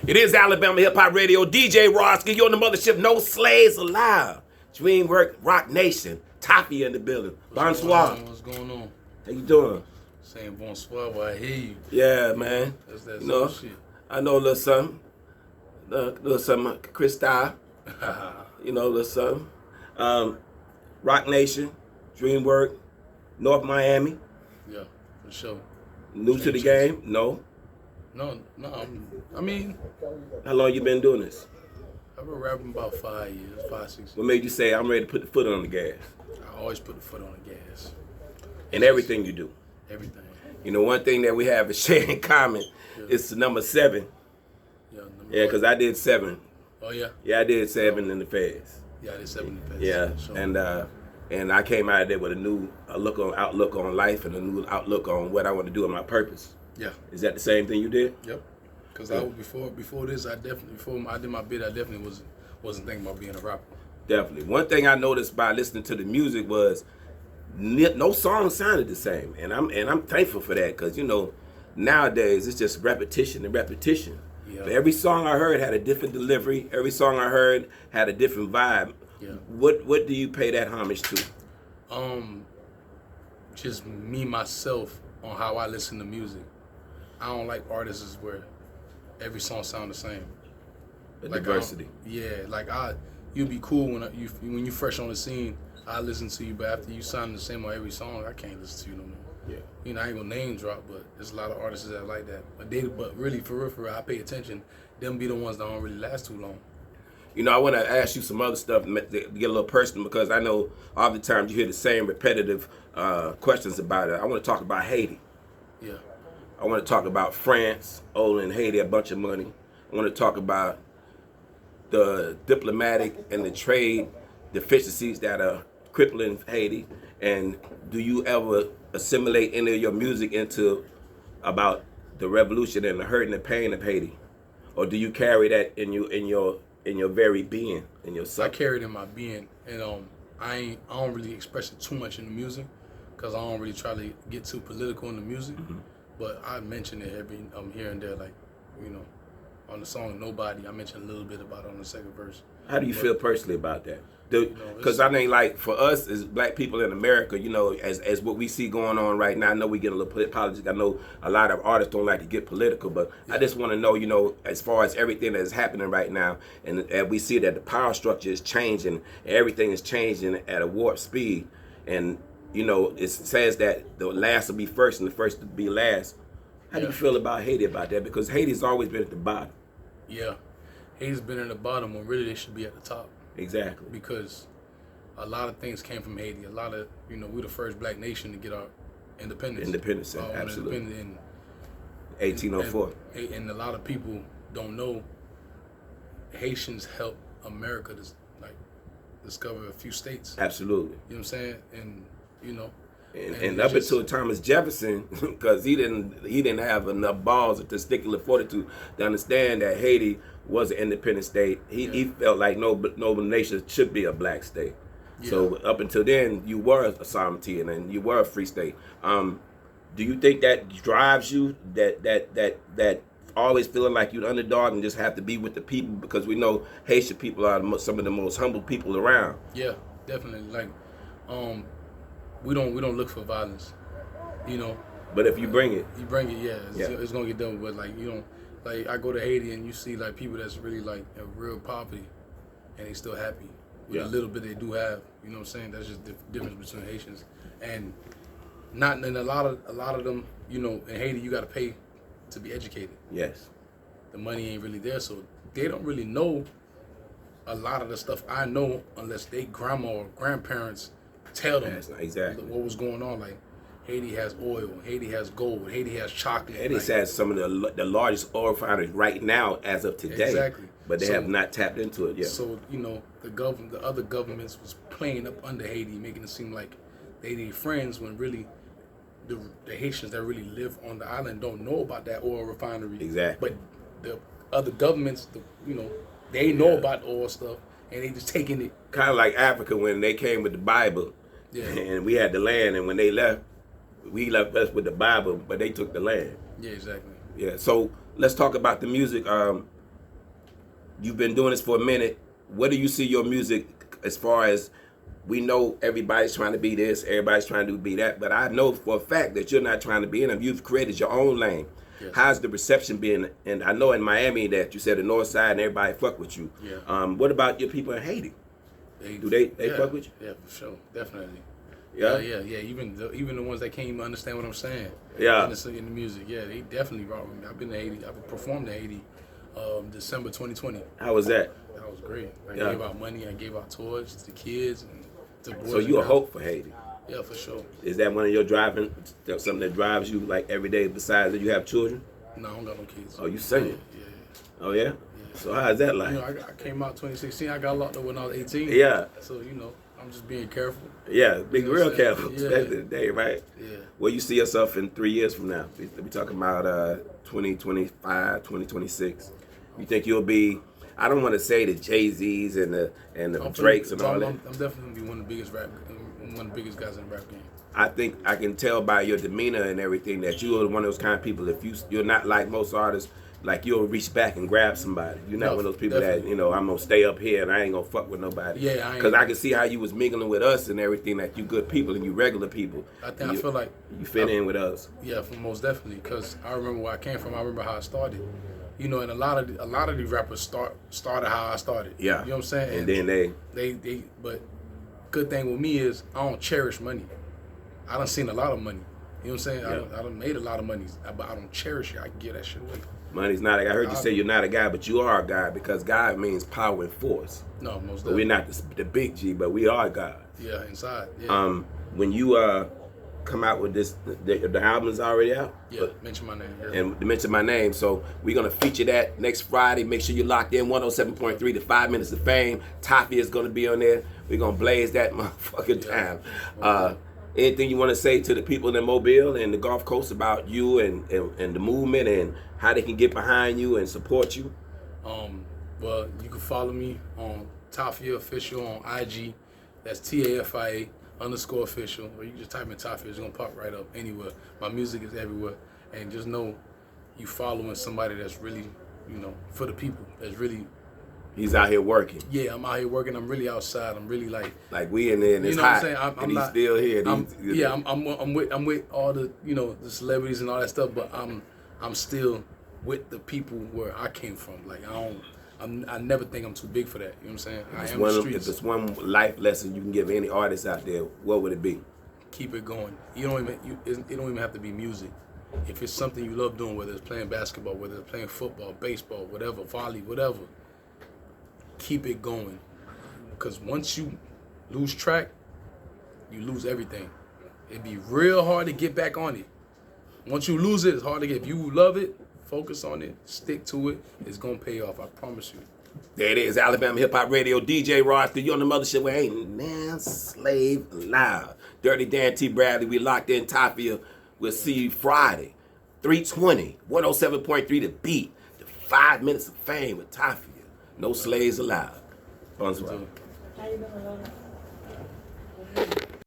It is Alabama Hip Hop Radio. DJ Roski, you on the mothership. No slaves allowed. Dreamwork, Rock Nation. Tafia in the building. Bonsoir. What's going on? How you doing? Saying bonsoir while I hear you. Yeah, man. That's that you know, shit. I know a little something. Little something. Crystal. You know, a little something. Rock Nation. Dreamwork. North Miami. Yeah, for sure. New to the game? No. No. I mean, How long you been doing this? I've been rapping about 5 years, 5, 6 years. What made you say I'm ready to put the foot on the gas? I always put the foot on the gas. In everything you do. Everything. You know, one thing that we have is share in common is the number 7. Yeah, because I did 7. Oh, yeah? Yeah, I did 7 in the feds. Yeah, I did 7 in the feds. Yeah, sure. and I came out of there with a new outlook on life and a new outlook on what I want to do and my purpose. Yeah. Is that the same thing you did? Yep. Because I was before this, before I did my bid, I definitely wasn't thinking about being a rapper. Definitely. One thing I noticed by listening to the music was no song sounded the same, and I'm thankful for that because you know nowadays it's just repetition and repetition. Yeah. But every song I heard had a different delivery. Every song I heard had a different vibe. Yeah. What do you pay that homage to? Just me myself on how I listen to music. I don't like artists where every song sound the same. The like diversity. You'd be cool when you fresh on the scene. I listen to you, but after you sound the same on every song, I can't listen to you no more. Yeah. You know, I ain't gonna name drop, but there's a lot of artists that like that. But really, for real, I pay attention. Them be the ones that don't really last too long. You know, I want to ask you some other stuff to get a little personal because I know oftentimes you hear the same repetitive questions about it. I want to talk about Haiti. Yeah. I want to talk about France, owing Haiti a bunch of money. I want to talk about the diplomatic and the trade deficiencies that are crippling Haiti. And do you ever assimilate any of your music into about the revolution and the hurt and the pain of Haiti, or do you carry that in your very being, in yourself? I carry it in my being, and I don't really express it too much in the music because I don't really try to get too political in the music. Mm-hmm. But I mention it every here and there, like, you know, on the song "Nobody," I mentioned a little bit about it on the second verse. How do you feel personally about that? Because I mean, like, for us as black people in America, you know, as what we see going on right now, I know we get a little politics. I know a lot of artists don't like to get political, but I just want to know, you know, as far as everything that is happening right now, and we see that the power structure is changing, everything is changing at a warp speed, and you know, it says that the last will be first and the first will be last. How do you feel about Haiti about that? Because Haiti's always been at the bottom. Yeah, Haiti's been at the bottom when really they should be at the top. Exactly. Because a lot of things came from Haiti. A lot of, you know, we're the first black nation to get our independence. Independence, absolutely. In 1804. And a lot of people don't know Haitians helped America to discover a few states. Absolutely. You know what I'm saying? And you know. And up until Thomas Jefferson, because he didn't have enough balls or testicular fortitude to understand that Haiti was an independent state. He felt like no nation should be a black state. Yeah. So up until then, you were a sovereignty and you were a free state. Do you think that drives you? That always feeling like you're an underdog and just have to be with the people, because we know Haitian people are some of the most humble people around. Yeah, definitely. Like, we don't look for violence, you know. But if you bring it, it's gonna get done. But like, you know, like I go to Haiti and you see like people that's really like in real poverty, and they still happy with a little bit they do have. You know what I'm saying? That's just the difference between Haitians and not. And a lot of them, you know, in Haiti you got to pay to be educated. Yes. The money ain't really there, so they don't really know a lot of the stuff I know unless they grandma or grandparents tell them exactly what was going on. Like, Haiti has oil, Haiti has gold, Haiti has chocolate. Haiti has some of the largest oil refineries right now as of today. Exactly. But they have not tapped into it yet. So, you know, the other governments was playing up under Haiti, making it seem like they need friends when really the Haitians that really live on the island don't know about that oil refinery. Exactly. But the other governments, you know, they know about the oil stuff and they just taking it. Kind of like Africa when they came with the Bible. Yeah. And we had the land, and when they left, we left us with the Bible, but they took the land. Yeah, exactly. Yeah. So let's talk about the music. you've been doing this for a minute. What do you see your music as far as, we know everybody's trying to be this, everybody's trying to be that, but I know for a fact that you're not trying to be in them. You've created your own lane. Yes. How's the reception been? And I know in Miami that you said the North Side and everybody fuck with you. Yeah. What about your people in Haiti? Do they fuck with you? Yeah, for sure, definitely. Yeah, yeah. Even the ones that can't even understand what I'm saying. Yeah. In the music, yeah, they definitely rock with me. I've been to Haiti. I've performed in Haiti, December 2020. How was that? That was great. I gave out money. I gave out toys to the kids and to boys. So you a hope for Haiti? Yeah, for sure. Is that one of your driving, something that drives you like every day? Besides that, you have children? No, I don't got no kids. Oh, you singing? Yeah. Oh yeah. So how's that like? You know, I came out 2016. I got locked up when I was 18. Yeah. So I'm just being careful. Yeah, being real careful, yeah. especially today, right? Yeah. Where you see yourself in 3 years from now? We talking about 2025, 2026. You think you'll be? I don't want to say the Jay-Z's and the Drakes and all that. I'm definitely gonna be one of the biggest guys in the rap game. I think I can tell by your demeanor and everything that you are one of those kind of people. If you're not like most artists, like you'll reach back and grab somebody. You're not one of those people definitely. That I'm gonna stay up here and I ain't gonna fuck with nobody. Yeah, because I can see how you was mingling with us and everything. That you good people and you regular people. I feel like you fit in with us. Yeah, for most definitely. Because I remember where I came from. I remember how I started. And a lot of these rappers started how I started. Yeah. You know what I'm saying? And then they but good thing with me is I don't cherish money. I done seen a lot of money. You know what I'm saying? Yeah. I done made a lot of money, but I don't cherish it. I can give that shit away. Money's not I heard you say you're not a guy, but you are a guy because God means power and force. No, most definitely. But we're not the big G, but we are God. Yeah, inside. Yeah. When you come out with this, the album's already out. Yeah, mention my name. Yeah. And mention my name. So we're gonna feature that next Friday. Make sure you're locked in 107.3 to 5 Minutes of Fame. Tafia is gonna be on there. We're gonna blaze that motherfucking time. Anything you want to say to the people in Mobile and the Gulf Coast about you and the movement and how they can get behind you and support you? Well, you can follow me on Tafia Official on IG. That's TAFIA _official. Or you can just type in Tafia. It's gonna pop right up anywhere. My music is everywhere, and just know you following somebody that's really, for the people. That's really. He's out here working. Yeah, I'm out here working. I'm really outside. I'm really like we in there and it's hot. I'm he's still here. I'm with all the the celebrities and all that stuff, but I'm still with the people where I came from. Like I never think I'm too big for that. You know what I'm saying? If there's one life lesson you can give any artist out there, what would it be? Keep it going. It don't even have to be music. If it's something you love doing, whether it's playing basketball, whether it's playing football, baseball, whatever, volley, whatever. Keep it going, because once you lose track, you lose everything. It'd be real hard to get back on it. Once you lose it, it's hard to get. If you love it, focus on it, stick to it. It's gonna pay off. I promise you. There it is, Alabama Hip Hop Radio, DJ Roster. You on the mothership with Ain't Man Slave Live. Dirty Dan T. Bradley. We locked in Tafia. We'll see you Friday, 320, 107.3 The Beat. The 5 Minutes of Fame with Tafia. No slaves allowed. Bonsoir. How you doing,